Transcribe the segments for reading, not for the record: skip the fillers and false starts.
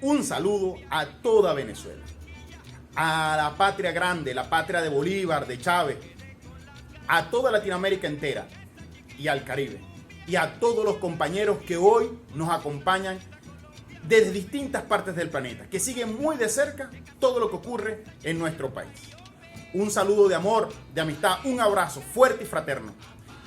Un saludo a toda Venezuela, a la patria grande, la patria de Bolívar, de Chávez, a toda Latinoamérica entera y al Caribe, y a todos los compañeros que hoy nos acompañan desde distintas partes del planeta, que siguen muy de cerca todo lo que ocurre en nuestro país. Un saludo de amor, de amistad, un abrazo fuerte y fraterno,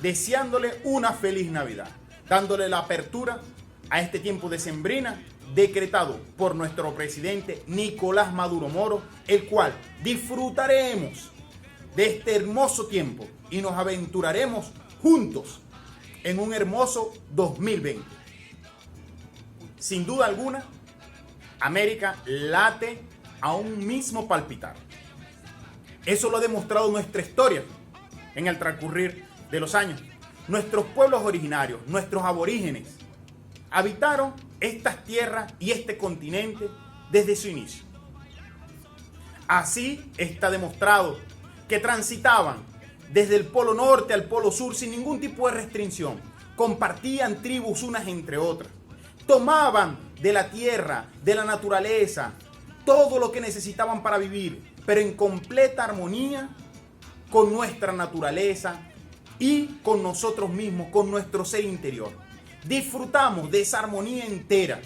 deseándole una feliz Navidad, dándole la apertura a este tiempo decembrina decretado por nuestro presidente Nicolás Maduro Moro, el cual disfrutaremos de este hermoso tiempo y nos aventuraremos juntos en un hermoso 2020. Sin duda alguna, América late a un mismo palpitar. Eso lo ha demostrado nuestra historia en el transcurrir de los años. Nuestros pueblos originarios, nuestros aborígenes, habitaron estas tierras y este continente desde su inicio. Así está demostrado que transitaban desde el polo norte al polo sur sin ningún tipo de restricción. Compartían tribus unas entre otras. Tomaban de la tierra, de la naturaleza, todo lo que necesitaban para vivir, pero en completa armonía con nuestra naturaleza y con nosotros mismos, con nuestro ser interior. Disfrutamos de esa armonía entera,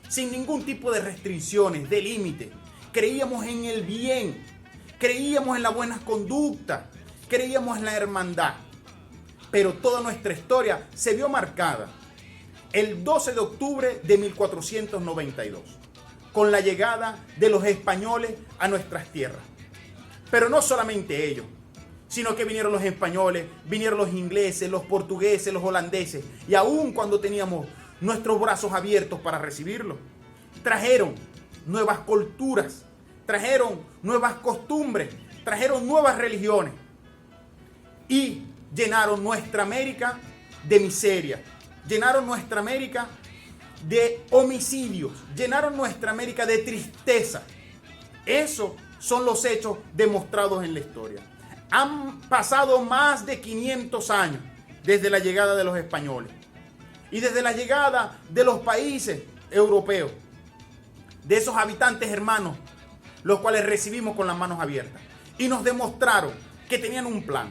sin ningún tipo de restricciones, de límites. Creíamos en el bien, creíamos en la buena conducta, creíamos en la hermandad. Pero toda nuestra historia se vio marcada el 12 de octubre de 1492, con la llegada de los españoles a nuestras tierras. Pero no solamente ellos, sino que vinieron los españoles, vinieron los ingleses, los portugueses, los holandeses, y aún cuando teníamos nuestros brazos abiertos para recibirlos, trajeron nuevas culturas, trajeron nuevas costumbres, trajeron nuevas religiones y llenaron nuestra América de miseria, llenaron nuestra América de homicidios, llenaron nuestra América de tristeza. Esos son los hechos demostrados en la historia. Han pasado más de 500 años desde la llegada de los españoles y desde la llegada de los países europeos, de esos habitantes hermanos, los cuales recibimos con las manos abiertas, y nos demostraron que tenían un plan.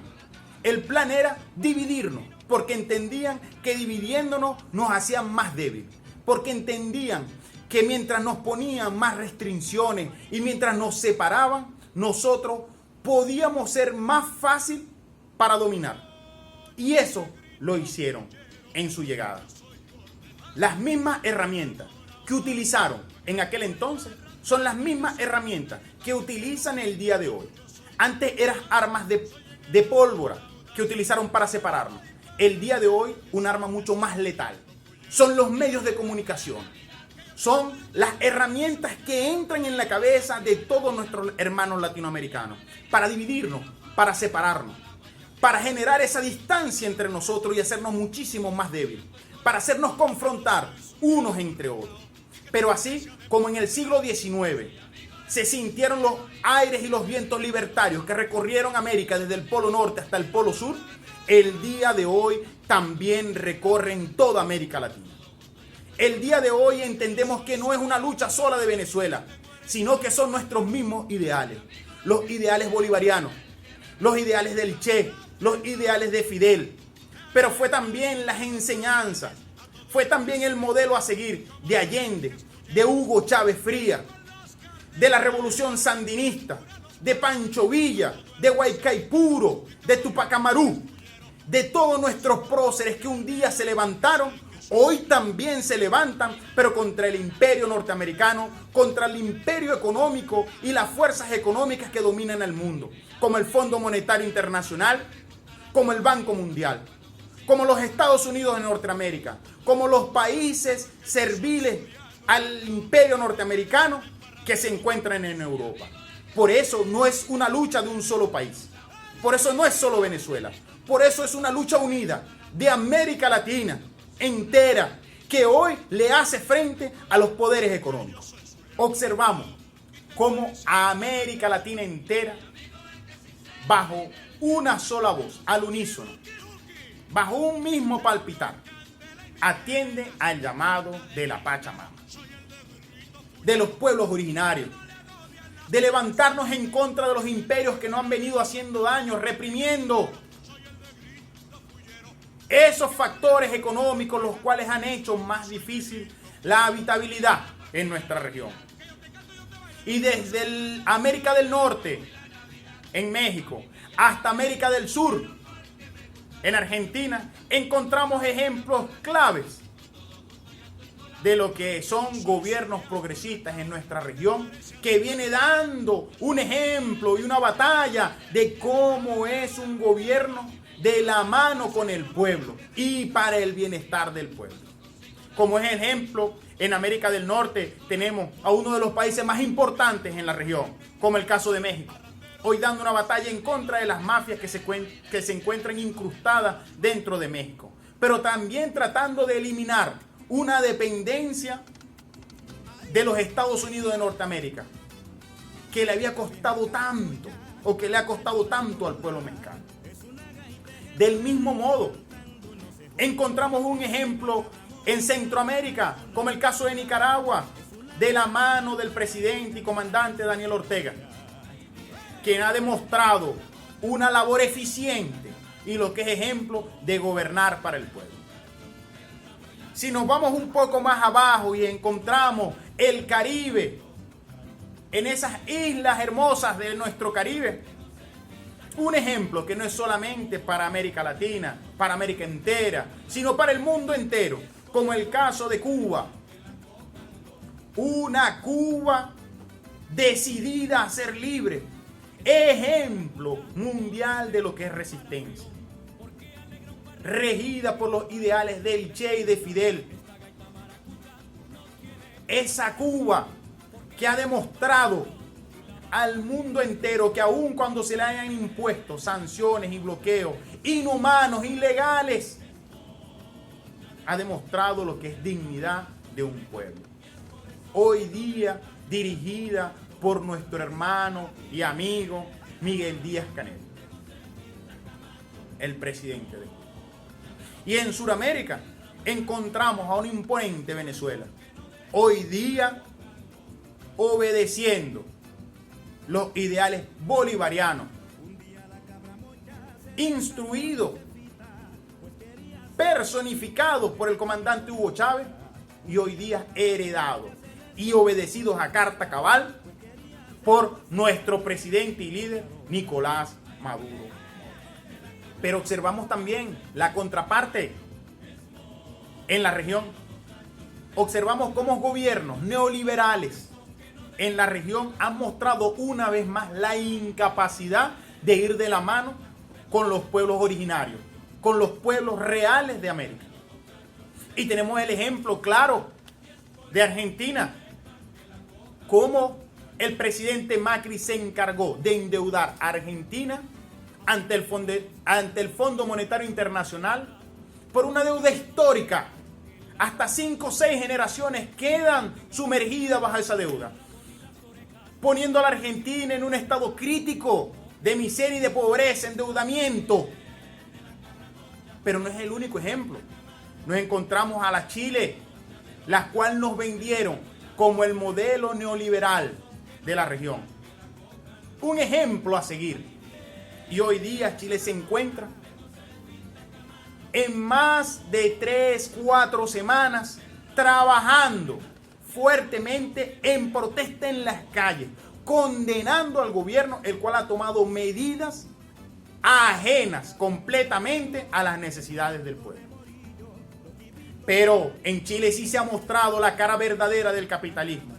El plan era dividirnos, porque entendían que dividiéndonos nos hacían más débiles, porque entendían que mientras nos ponían más restricciones y mientras nos separaban, nosotros podíamos ser más fácil para dominar. Y eso lo hicieron en su llegada. Las mismas herramientas que utilizaron en aquel entonces son las mismas herramientas que utilizan el día de hoy. Antes eran armas de pólvora que utilizaron para separarnos. El día de hoy, un arma mucho más letal. Son los medios de comunicación. Son las herramientas que entran en la cabeza de todos nuestros hermanos latinoamericanos para dividirnos, para separarnos, para generar esa distancia entre nosotros y hacernos muchísimo más débiles, para hacernos confrontar unos entre otros. Pero así como en el siglo XIX se sintieron los aires y los vientos libertarios que recorrieron América desde el polo norte hasta el polo sur, el día de hoy también recorren toda América Latina. El día de hoy entendemos que no es una lucha sola de Venezuela, sino que son nuestros mismos ideales. Los ideales bolivarianos, los ideales del Che, los ideales de Fidel. Pero fue también las enseñanzas, fue también el modelo a seguir de Allende, de Hugo Chávez Frías, de la revolución sandinista, de Pancho Villa, de Guaycaipuro, de Tupac Amaru, de todos nuestros próceres que un día se levantaron. Hoy también se levantan, pero contra el imperio norteamericano, contra el imperio económico y las fuerzas económicas que dominan el mundo, como el Fondo Monetario Internacional, como el Banco Mundial, como los Estados Unidos de Norteamérica, como los países serviles al imperio norteamericano que se encuentran en Europa. Por eso no es una lucha de un solo país, por eso no es solo Venezuela, por eso es una lucha unida de América Latina entera, que hoy le hace frente a los poderes económicos. Observamos cómo a América Latina entera, bajo una sola voz, al unísono, bajo un mismo palpitar, atiende al llamado de la Pachamama. de los pueblos originarios, de levantarnos en contra de los imperios que nos han venido haciendo daño, reprimiendo esos factores económicos los cuales han hecho más difícil la habitabilidad en nuestra región. Y desde América del Norte, en México, hasta América del Sur, en Argentina, encontramos ejemplos claves de lo que son gobiernos progresistas en nuestra región, que viene dando un ejemplo y una batalla de cómo es un gobierno de la mano con el pueblo y para el bienestar del pueblo. Como es ejemplo, en América del Norte tenemos a uno de los países más importantes en la región, como el caso de México, hoy dando una batalla en contra de las mafias que se encuentran incrustadas dentro de México, pero también tratando de eliminar una dependencia de los Estados Unidos de Norteamérica, que le había costado tanto, o que le ha costado tanto al pueblo mexicano. Del mismo modo, encontramos un ejemplo en Centroamérica, como el caso de Nicaragua, de la mano del presidente y comandante Daniel Ortega, quien ha demostrado una labor eficiente y lo que es ejemplo de gobernar para el pueblo. Si nos vamos un poco más abajo y encontramos el Caribe, en esas islas hermosas de nuestro Caribe, un ejemplo que no es solamente para América Latina, para América entera, sino para el mundo entero, como el caso de Cuba. Una Cuba decidida a ser libre, ejemplo mundial de lo que es resistencia, regida por los ideales del Che y de Fidel. Esa Cuba que ha demostrado al mundo entero que aun cuando se le hayan impuesto sanciones y bloqueos inhumanos, ilegales, ha demostrado lo que es dignidad de un pueblo. Hoy día dirigida por nuestro hermano y amigo Miguel Díaz-Canel, el presidente de Cuba. Y en Sudamérica encontramos a un imponente Venezuela, hoy día obedeciendo los ideales bolivarianos, instruido, personificados por el comandante Hugo Chávez y hoy día heredados y obedecidos a carta cabal por nuestro presidente y líder Nicolás Maduro. Pero observamos también la contraparte en la región. Observamos cómo gobiernos neoliberales en la región han mostrado una vez más la incapacidad de ir de la mano con los pueblos originarios, con los pueblos reales de América. Y tenemos el ejemplo claro de Argentina, cómo el presidente Macri se encargó de endeudar a Argentina ante el Fondo Monetario Internacional por una deuda histórica. Hasta 5 o 6 generaciones quedan sumergidas bajo esa deuda, poniendo a la Argentina en un estado crítico de miseria y de pobreza, endeudamiento. Pero no es el único ejemplo. Nos encontramos a la Chile, la cual nos vendieron como el modelo neoliberal de la región. Un ejemplo a seguir. Y hoy día Chile se encuentra en más de 3-4 semanas trabajando fuertemente en protesta en las calles, condenando al gobierno, el cual ha tomado medidas ajenas completamente a las necesidades del pueblo. Pero en Chile sí se ha mostrado la cara verdadera del capitalismo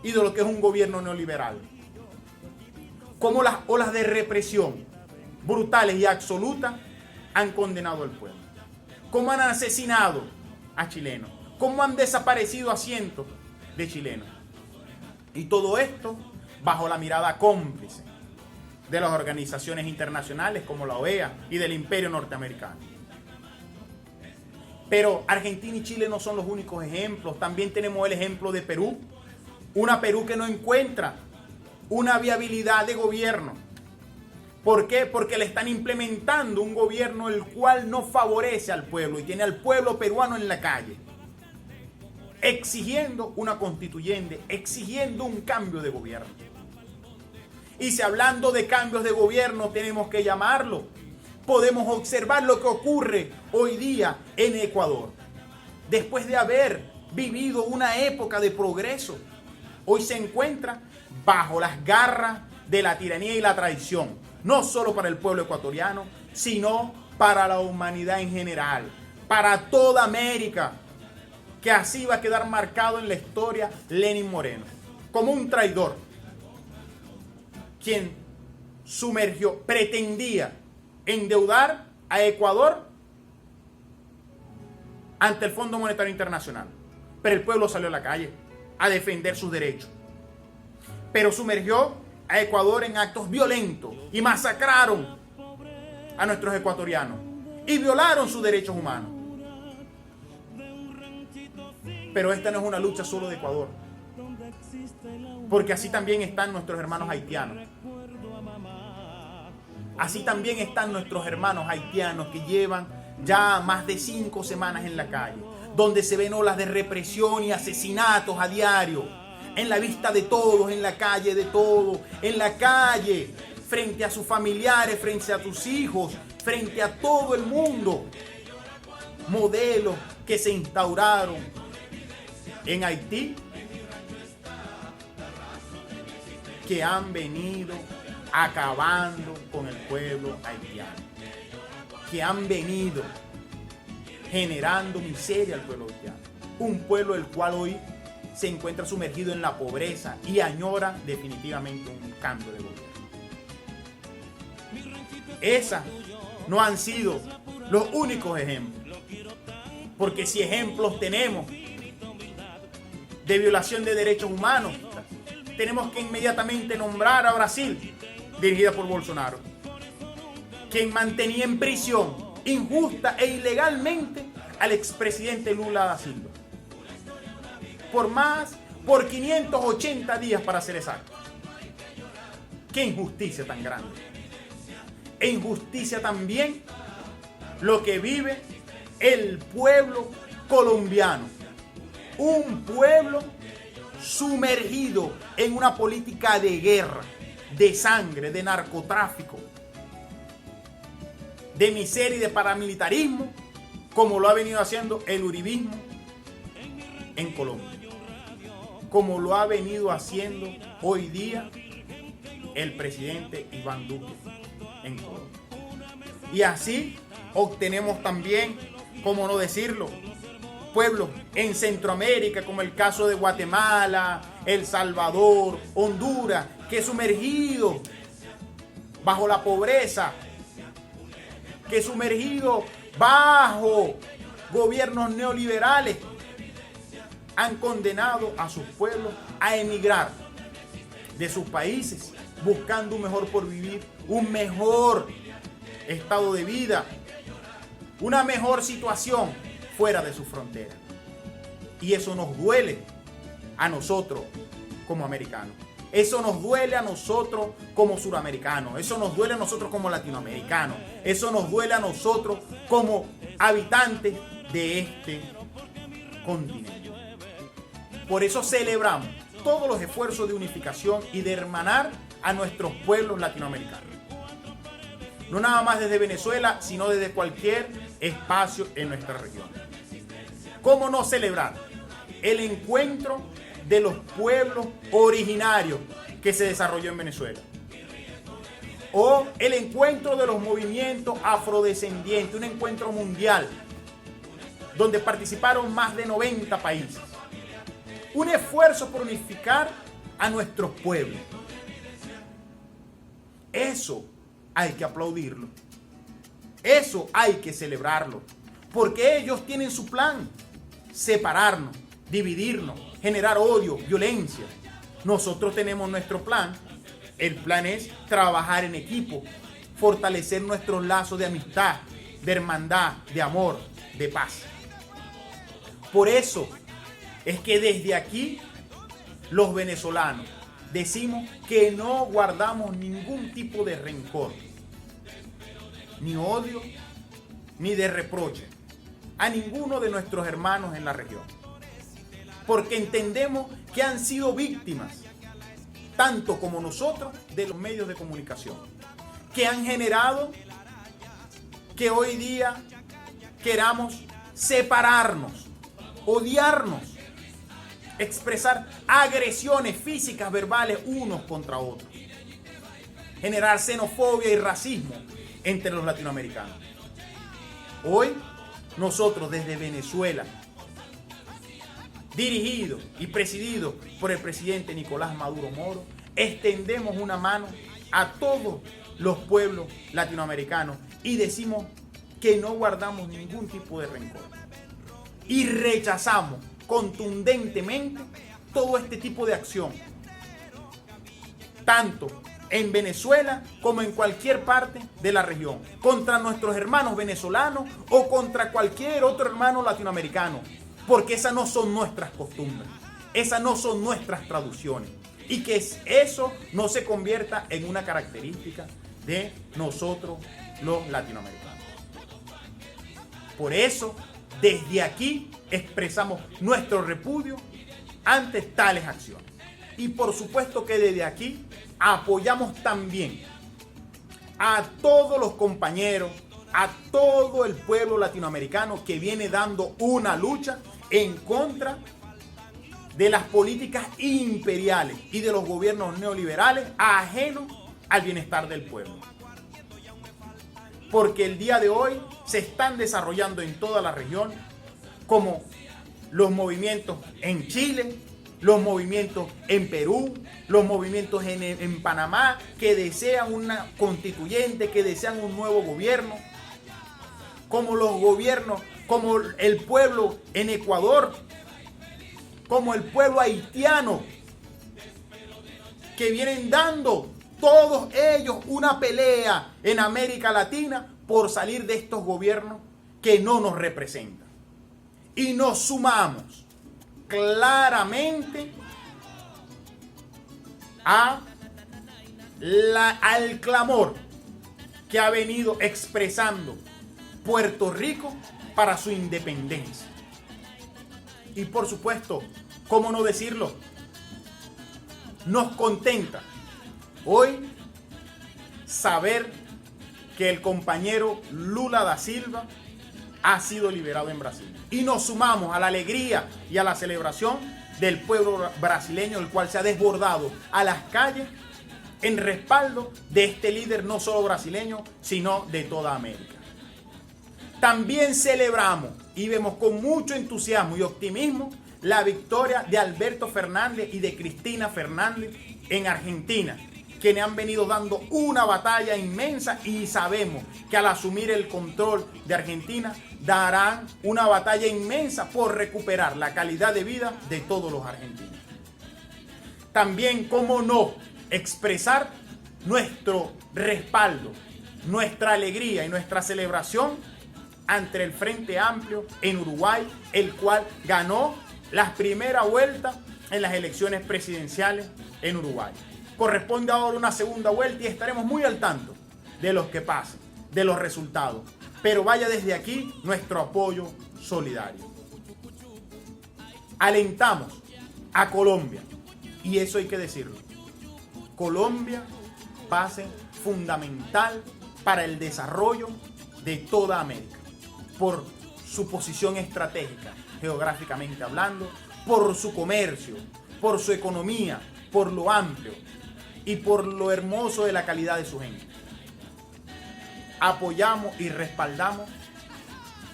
y de lo que es un gobierno neoliberal. Cómo las olas de represión brutales y absolutas han condenado al pueblo. Cómo han asesinado a chilenos. Cómo han desaparecido a cientos de chilenos. Y todo esto bajo la mirada cómplice de las organizaciones internacionales como la OEA y del imperio norteamericano. Pero Argentina y Chile no son los únicos ejemplos. También tenemos el ejemplo de Perú. Una Perú que no encuentra una viabilidad de gobierno. ¿Por qué? Porque le están implementando un gobierno el cual no favorece al pueblo y tiene al pueblo peruano en la calle. exigiendo una constituyente, exigiendo un cambio de gobierno. Y si hablando de cambios de gobierno tenemos que llamarlo, podemos observar lo que ocurre hoy día en Ecuador. Después de haber vivido una época de progreso, hoy se encuentra bajo las garras de la tiranía y la traición, no solo para el pueblo ecuatoriano, sino para la humanidad en general, para toda América, que así va a quedar marcado en la historia Lenín Moreno, como un traidor, quien pretendía endeudar a Ecuador ante el Fondo Monetario Internacional. Pero el pueblo salió a la calle a defender sus derechos. Pero sumergió a Ecuador en actos violentos y masacraron a nuestros ecuatorianos y violaron sus derechos humanos. Pero esta no es una lucha solo de Ecuador, porque así también están nuestros hermanos haitianos. Así también están nuestros hermanos haitianos que llevan ya más de 5 semanas en la calle, donde se ven olas de represión y asesinatos a diario, en la vista de todos, en la calle de todos, en la calle, frente a sus familiares, frente a tus hijos, frente a todo el mundo. Modelos que se instauraron en Haití, que han venido acabando con el pueblo haitiano, que han venido generando miseria al pueblo haitiano, un pueblo el cual hoy se encuentra sumergido en la pobreza y añora definitivamente un cambio de gobierno. Esas no han sido los únicos ejemplos, porque si ejemplos tenemos de violación de derechos humanos, tenemos que inmediatamente nombrar a Brasil, dirigida por Bolsonaro, quien mantenía en prisión injusta e ilegalmente al expresidente Lula da Silva por 580 días para ser exacto. Qué injusticia tan grande. E injusticia también lo que vive el pueblo colombiano, un pueblo sumergido en una política de guerra, de sangre, de narcotráfico, de miseria y de paramilitarismo, como lo ha venido haciendo el uribismo en Colombia, como lo ha venido haciendo hoy día el presidente Iván Duque en Colombia. Y así obtenemos también, cómo no decirlo, pueblos en Centroamérica, como el caso de Guatemala, El Salvador, Honduras, que sumergido bajo la pobreza, que sumergido bajo gobiernos neoliberales, han condenado a sus pueblos a emigrar de sus países, buscando un mejor porvivir, un mejor estado de vida, una mejor situación fuera de sus fronteras. Y eso nos duele a nosotros como americanos. Eso nos duele a nosotros como suramericanos. Eso nos duele a nosotros como latinoamericanos. Eso nos duele a nosotros como habitantes de este continente. Por eso celebramos todos los esfuerzos de unificación y de hermanar a nuestros pueblos latinoamericanos. No nada más desde Venezuela, sino desde cualquier espacio en nuestra región. ¿Cómo no celebrar el encuentro de los pueblos originarios que se desarrolló en Venezuela? O el encuentro de los movimientos afrodescendientes, un encuentro mundial donde participaron más de 90 países. Un esfuerzo por unificar a nuestros pueblos. Eso hay que aplaudirlo. Eso hay que celebrarlo. Porque ellos tienen su plan: separarnos, dividirnos, generar odio, violencia. Nosotros tenemos nuestro plan. El plan es trabajar en equipo, fortalecer nuestros lazos de amistad, de hermandad, de amor, de paz. Por eso es que desde aquí los venezolanos decimos que no guardamos ningún tipo de rencor, ni odio, ni de reproche a ninguno de nuestros hermanos en la región. porque entendemos que han sido víctimas, tanto como nosotros, de los medios de comunicación, que han generado que hoy día queramos separarnos, odiarnos, expresar agresiones físicas, verbales, unos contra otros, generar xenofobia y racismo entre los latinoamericanos. Hoy, nosotros desde Venezuela, dirigido y presidido por el presidente Nicolás Maduro Moro, extendemos una mano a todos los pueblos latinoamericanos y decimos que no guardamos ningún tipo de rencor y rechazamos contundentemente todo este tipo de acción, tanto en Venezuela como en cualquier parte de la región, contra nuestros hermanos venezolanos o contra cualquier otro hermano latinoamericano, porque esas no son nuestras costumbres, esas no son nuestras traducciones, y que eso no se convierta en una característica de nosotros los latinoamericanos. Por eso, desde aquí expresamos nuestro repudio ante tales acciones. Y por supuesto que desde aquí apoyamos también a todos los compañeros, a todo el pueblo latinoamericano que viene dando una lucha en contra de las políticas imperiales y de los gobiernos neoliberales ajenos al bienestar del pueblo. Porque el día de hoy se están desarrollando en toda la región, como los movimientos en Chile, los movimientos en Perú, los movimientos en Panamá, que desean una constituyente, que desean un nuevo gobierno, como los gobiernos, como el pueblo en Ecuador, como el pueblo haitiano, que vienen dando todos ellos una pelea en América Latina por salir de estos gobiernos que no nos representan. Y nos sumamos claramente al clamor que ha venido expresando Puerto Rico para su independencia. Y por supuesto, ¿cómo no decirlo? Nos contenta hoy saber que el compañero Lula da Silva ha sido liberado en Brasil. Y nos sumamos a la alegría y a la celebración del pueblo brasileño, el cual se ha desbordado a las calles en respaldo de este líder no solo brasileño, sino de toda América. También celebramos y vemos con mucho entusiasmo y optimismo la victoria de Alberto Fernández y de Cristina Fernández en Argentina, quienes han venido dando una batalla inmensa, y sabemos que al asumir el control de Argentina darán una batalla inmensa por recuperar la calidad de vida de todos los argentinos. También, cómo no, expresar nuestro respaldo, nuestra alegría y nuestra celebración ante el Frente Amplio en Uruguay, el cual ganó la primera vuelta en las elecciones presidenciales en Uruguay. Corresponde ahora una segunda vuelta y estaremos muy al tanto de los que pasen, de los resultados. Pero vaya desde aquí nuestro apoyo solidario. Alentamos a Colombia, y eso hay que decirlo. Colombia, base fundamental para el desarrollo de toda América, por su posición estratégica, geográficamente hablando, por su comercio, por su economía, por lo amplio y por lo hermoso de la calidad de su gente. Apoyamos y respaldamos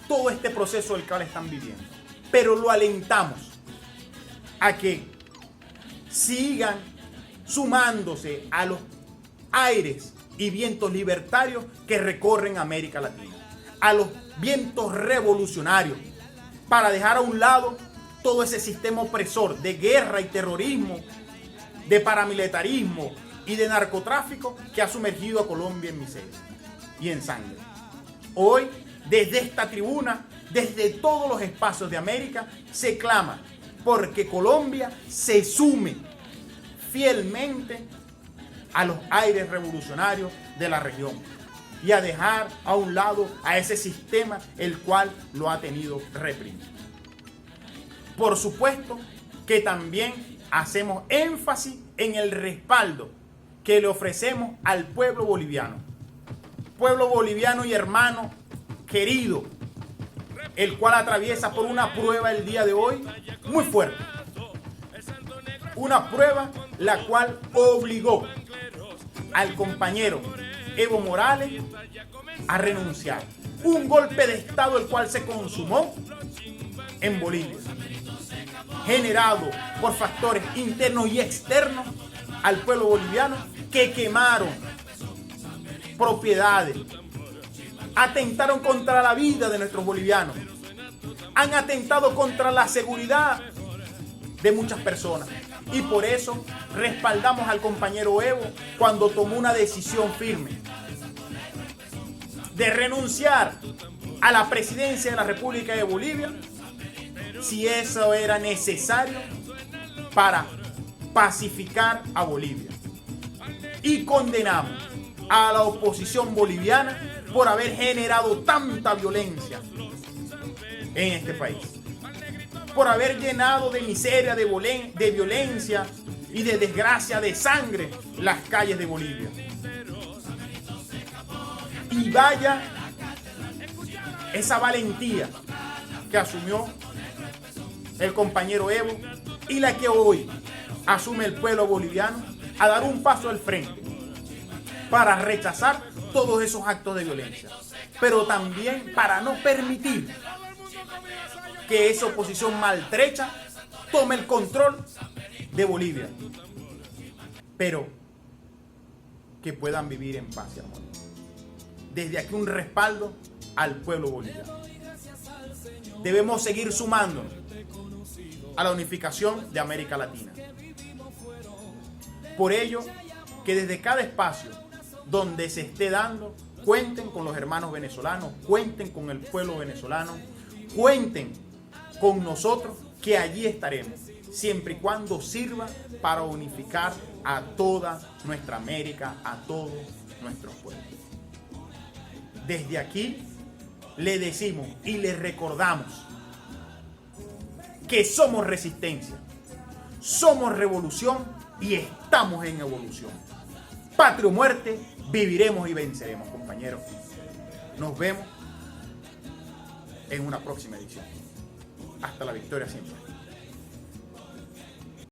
todo este proceso del cual están viviendo, pero lo alentamos a que sigan sumándose a los aires y vientos libertarios que recorren América Latina, a los vientos revolucionarios, para dejar a un lado todo ese sistema opresor de guerra y terrorismo, de paramilitarismo y de narcotráfico que ha sumergido a Colombia en miseria y en sangre. Hoy, desde esta tribuna, desde todos los espacios de América, se clama porque Colombia se sume fielmente a los aires revolucionarios de la región y a dejar a un lado a ese sistema el cual lo ha tenido reprimido. Por supuesto que también hacemos énfasis en el respaldo que le ofrecemos al pueblo boliviano. Pueblo boliviano y hermano querido, el cual atraviesa por una prueba el día de hoy muy fuerte. Una prueba la cual obligó al compañero Evo Morales a renunciar. Un golpe de estado el cual se consumó en Bolivia, generado por factores internos y externos al pueblo boliviano, que quemaron propiedades, atentaron contra la vida de nuestros bolivianos, han atentado contra la seguridad de muchas personas. Y por eso respaldamos al compañero Evo cuando tomó una decisión firme de renunciar a la presidencia de la República de Bolivia, si eso era necesario para pacificar a Bolivia. Y condenamos a la oposición boliviana por haber generado tanta violencia en este país, por haber llenado de miseria, de violencia y de desgracia, de sangre, las calles de Bolivia. Y vaya esa valentía que asumió el compañero Evo y la que hoy asume el pueblo boliviano, a dar un paso al frente para rechazar todos esos actos de violencia, pero también para no permitir que esa oposición maltrecha tome el control de Bolivia, pero que puedan vivir en paz y armonía. Desde aquí un respaldo al pueblo boliviano. Debemos seguir sumándonos a la unificación de América Latina. Por ello, que desde cada espacio donde se esté dando, cuenten con los hermanos venezolanos, cuenten con el pueblo venezolano, cuenten con nosotros, que allí estaremos, siempre y cuando sirva para unificar a toda nuestra América, a todos nuestros pueblos. Desde aquí le decimos y le recordamos que somos resistencia, somos revolución y estamos en evolución. Patria o muerte, viviremos y venceremos, compañeros. Nos vemos en una próxima edición. Hasta la victoria siempre.